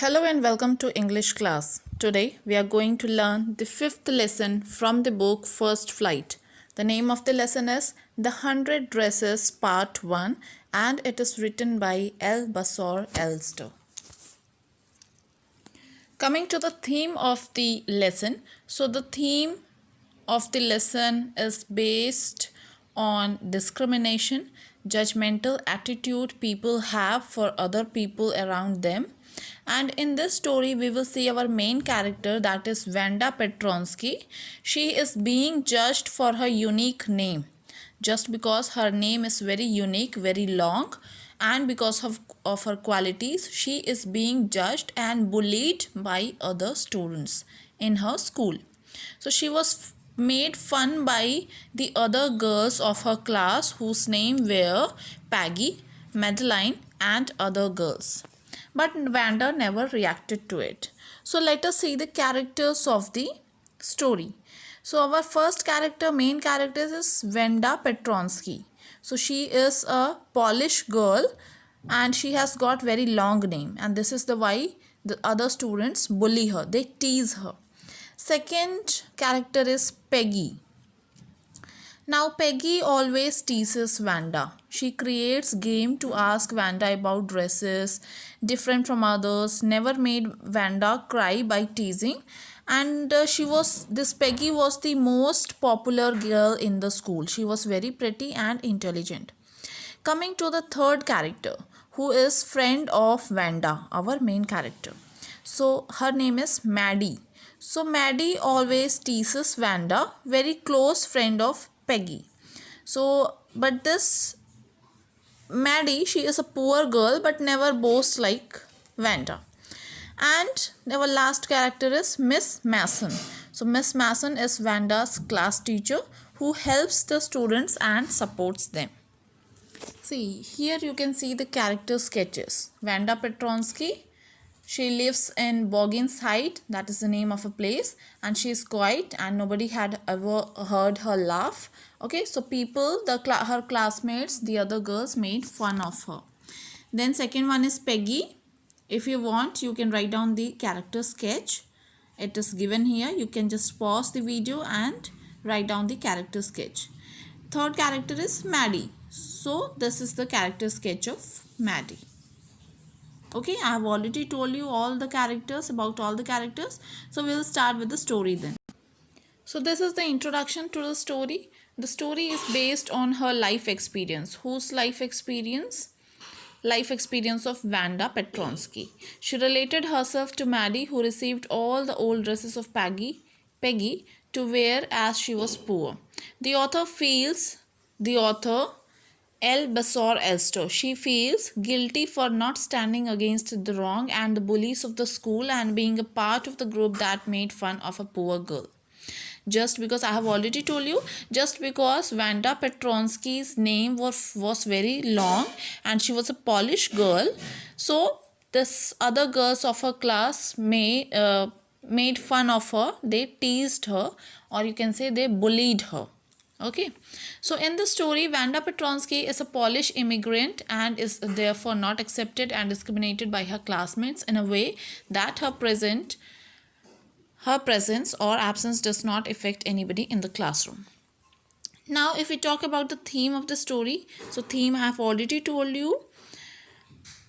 Hello and welcome to English class. Today we are going to learn the fifth lesson from the book First Flight. The name of the lesson is The 100 Dresses Part 1 and it is written by Bsor Ester. Coming to the theme of the lesson. So the theme of the lesson is based on discrimination, judgmental attitude people have for other people around them. And in this story, we will see our main character, that is Vanda Petronsky. She is being judged for her unique name. Just because her name is very unique, very long, and because of her qualities, she is being judged and bullied by other students in her school. So she was made fun by the other girls of her class whose name were Peggy, Madeline, and other girls. But Vanda never reacted to it. So let us see the characters of the story. So our first character, main character is Vanda Petronsky. So she is a Polish girl and she has got very long name, and this is the why the other students bully her, they tease her. Second character is Peggy. Now Peggy always teases Vanda. She creates game to ask Vanda about dresses different from others, never made Vanda cry by teasing, and this Peggy was the most popular girl in the school. She was very pretty and intelligent. Coming to the third character, who is friend of Vanda, our main character. So her name is Maddie. So Maddie always teases Vanda, very close friend of Peggy. So, but this Maddie, she is a poor girl but never boasts like Vanda. And our last character is Miss Mason. So Miss Mason is Vanda's class teacher who helps the students and supports them. See, here you can see the character sketches. Vanda Petronsky, she lives in Boggin's Height, that is the name of a place, and she is quiet and nobody had ever heard her laugh. Okay, so people, her classmates, the other girls made fun of her. Then second one is Peggy. If you want, you can write down the character sketch. It is given here. You can just pause the video and write down the character sketch. Third character is Maddie. So this is the character sketch of Maddie. Okay, I have already told you all the characters, about all the characters. So we will start with the story then. So this is the introduction to the story. The story is based on her life experience. Whose life experience? Life experience of Vanda Petronsky. She related herself to Maddie, who received all the old dresses of Peggy to wear as she was poor. The author, Bsor Ester, she feels guilty for not standing against the wrong and the bullies of the school and being a part of the group that made fun of a poor girl. Just because, I have already told you, just because Vanda Petronsky's name was very long and she was a Polish girl, so this other girls of her class made fun of her, they teased her, or you can say they bullied her. Okay, so in the story, Vanda Petronsky is a Polish immigrant and is therefore not accepted and discriminated by her classmates in a way that her presence or absence does not affect anybody in the classroom. Now, if we talk about the theme of the story, so theme I have already told you.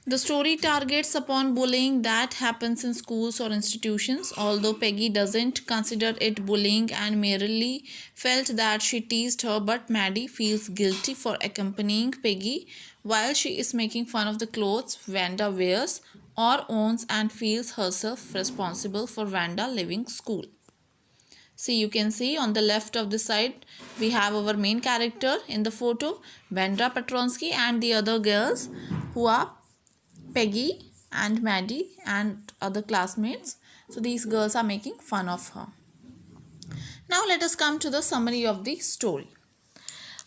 The story targets upon bullying that happens in schools or institutions, although Peggy doesn't consider it bullying and merely felt that she teased her, but Maddie feels guilty for accompanying Peggy while she is making fun of the clothes Vanda wears or owns and feels herself responsible for Vanda leaving school. See, you can see on the left of the side, we have our main character in the photo, Vanda Petronsky, and the other girls who are Peggy and Maddie and other classmates. So these girls are making fun of her. Now let us come to the summary of the story.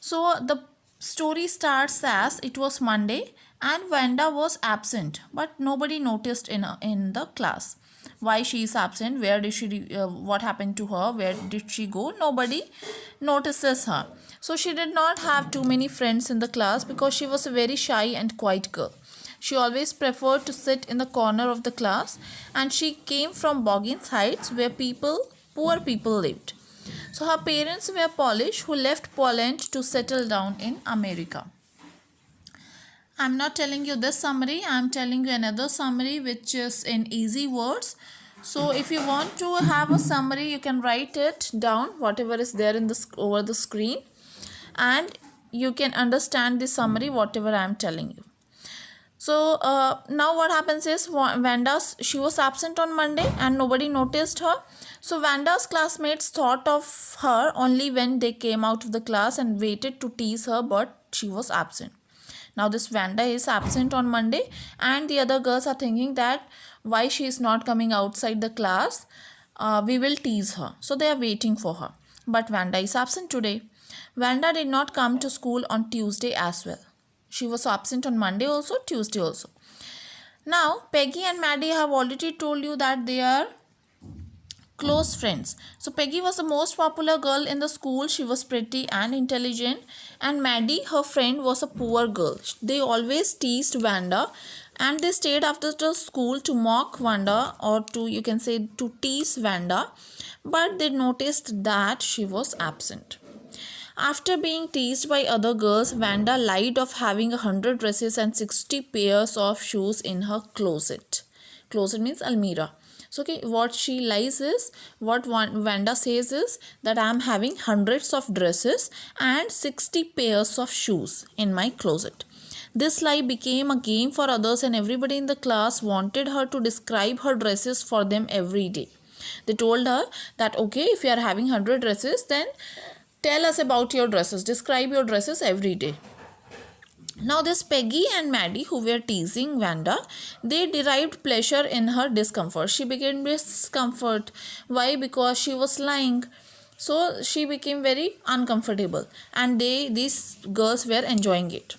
So the story starts as it was Monday and Vanda was absent, but nobody noticed in the class. Why she is absent, where did she what happened to her, where did she go, nobody notices her. So she did not have too many friends in the class because she was a very shy and quiet girl. She always preferred to sit in the corner of the class, and she came from Boggins Heights where poor people lived. So her parents were Polish who left Poland to settle down in America. I'm not telling you this summary, I'm telling you another summary which is in easy words. So if you want to have a summary, you can write it down, whatever is there in the over the screen, and you can understand the summary whatever I am telling you. So now what happens is she was absent on Monday and nobody noticed her. So Vanda's classmates thought of her only when they came out of the class and waited to tease her, but she was absent. Now this Vanda is absent on Monday and the other girls are thinking that why she is not coming outside the class, we will tease her. So they are waiting for her. But Vanda is absent today. Vanda did not come to school on Tuesday as well. She was absent on Monday also, Tuesday also. Now Peggy and Maddie have already told you that they are close friends. So Peggy was the most popular girl in the school. She was pretty and intelligent, and Maddie, her friend, was a poor girl. They always teased Vanda, and they stayed after the school to mock Vanda, or to, you can say, to tease Vanda, but they noticed that she was absent. After being teased by other girls, Vanda lied of having 100 dresses and 60 pairs of shoes in her closet. Closet means almirah. So okay, what she lies is, what Vanda says is that I am having hundreds of dresses and 60 pairs of shoes in my closet. This lie became a game for others, and everybody in the class wanted her to describe her dresses for them every day. They told her that okay, if you are having 100 dresses, then tell us about your dresses. Describe your dresses every day. Now this Peggy and Maddie, who were teasing Vanda, they derived pleasure in her discomfort. She became discomfort. Why? Because she was lying. So she became very uncomfortable, and these girls were enjoying it.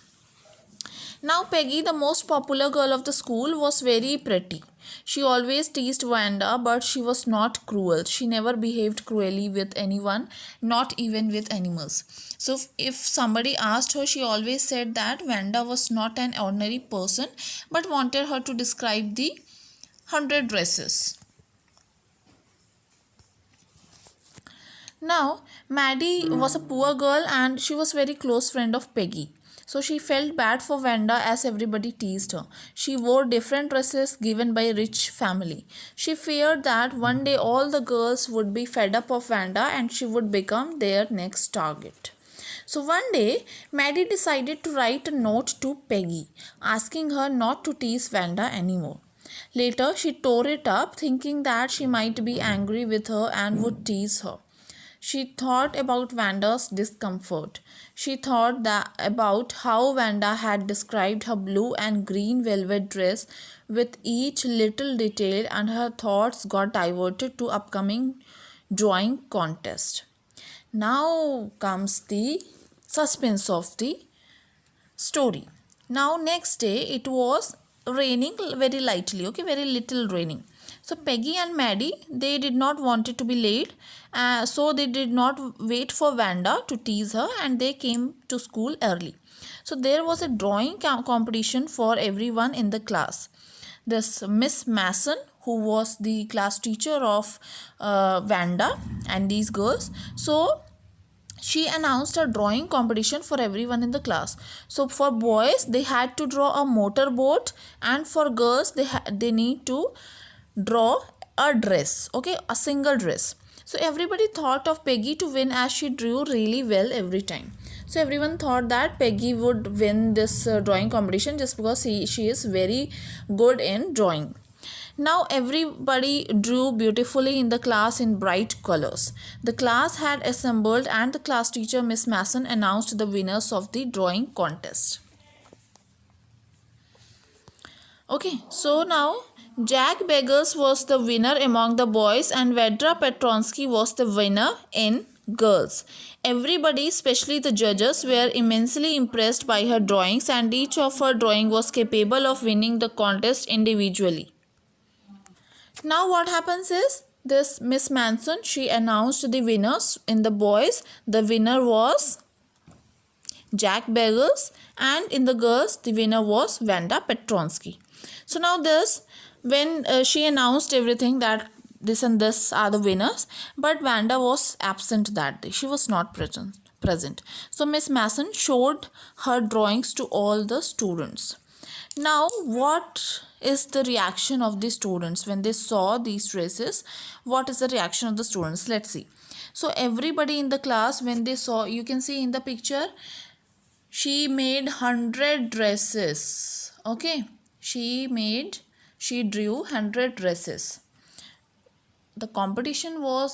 Now Peggy, the most popular girl of the school, was very pretty. She always teased Vanda, but she was not cruel. She never behaved cruelly with anyone, not even with animals. So if somebody asked her, she always said that Vanda was not an ordinary person, but wanted her to describe the 100 dresses. Now, Maddie was a poor girl and she was very close friend of Peggy. So she felt bad for Vanda as everybody teased her. She wore different dresses given by rich family. She feared that one day all the girls would be fed up of Vanda and she would become their next target. So one day, Maddie decided to write a note to Peggy, asking her not to tease Vanda anymore. Later, she tore it up, thinking that she might be angry with her and would tease her. She thought about Vanda's discomfort. She thought about how Vanda had described her blue and green velvet dress with each little detail, and her thoughts got diverted to upcoming drawing contest. Now comes the suspense of the story. Now next day it was raining very lightly, okay, very little raining. So Peggy and Maddie, they did not want it to be late, so they did not wait for Vanda to tease her, and they came to school early. So there was a drawing competition for everyone in the class. This Miss Mason, who was the class teacher of Vanda and these girls, so she announced a drawing competition for everyone in the class. So for boys, they had to draw a motorboat, and for girls, they need to draw a dress, okay, a single dress. So everybody thought of Peggy to win, as she drew really well every time. So everyone thought that Peggy would win this drawing competition just because she is very good in drawing. Now everybody drew beautifully in the class in bright colors. The class had assembled and the class teacher Miss Mason announced the winners of the drawing contest. Okay, so now Jack Beggars was the winner among the boys and Vedra Petronsky was the winner in girls. Everybody, especially the judges, were immensely impressed by her drawings, and each of her drawing was capable of winning the contest individually. Now what happens is, this Miss Manson, she announced the winners in the boys. The winner was Jack Beggars, and in the girls, the winner was Vanda Petronsky. So now this, when she announced everything that this and this are the winners, but Vanda was absent that day. She was not present. So Miss Mason showed her drawings to all the students. Now, what is the reaction of the students when they saw these dresses? What is the reaction of the students? Let's see. So everybody in the class, when they saw, you can see in the picture, she made 100 dresses. Okay, she drew 100 dresses. The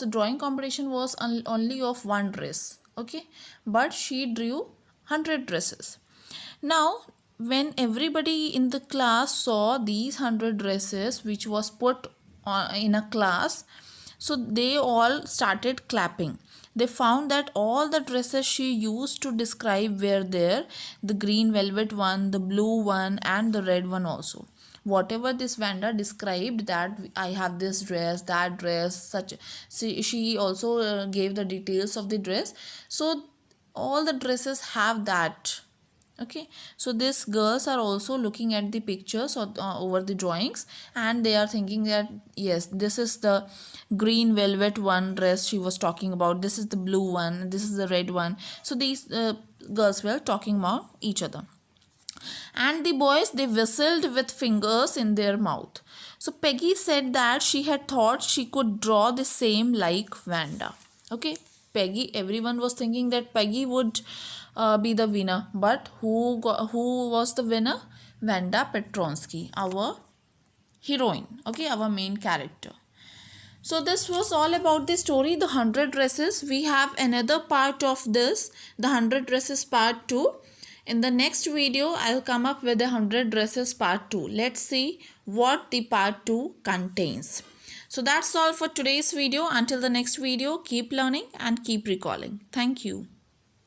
drawing competition was only of one dress. Okay, but she drew 100 dresses. Now, when everybody in the class saw these 100 dresses which was put in a class, so they all started clapping. They found that all the dresses she used to describe were there, the green velvet one, the blue one, and the red one also. Whatever this Vanda described, that I have this dress, that dress, such, she also gave the details of the dress. So all the dresses have that. Okay, so these girls are also looking at the pictures over the drawings, and they are thinking that yes, this is the green velvet one dress she was talking about, this is the blue one, this is the red one. So these girls were talking about each other, and the boys, they whistled with fingers in their mouth. So Peggy said that she had thought she could draw the same like Vanda. Okay, Peggy, everyone was thinking that Peggy would be the winner, but who was the winner? Vanda Petronsky, our heroine. Okay, our main character. So this was all about the story, the 100 dresses. We have another part of this, the 100 dresses part 2. In the next video, I'll come up with the 100 dresses part 2. Let's see what the part 2 contains. So that's all for today's video. Until the next video, keep learning and keep recalling. Thank you.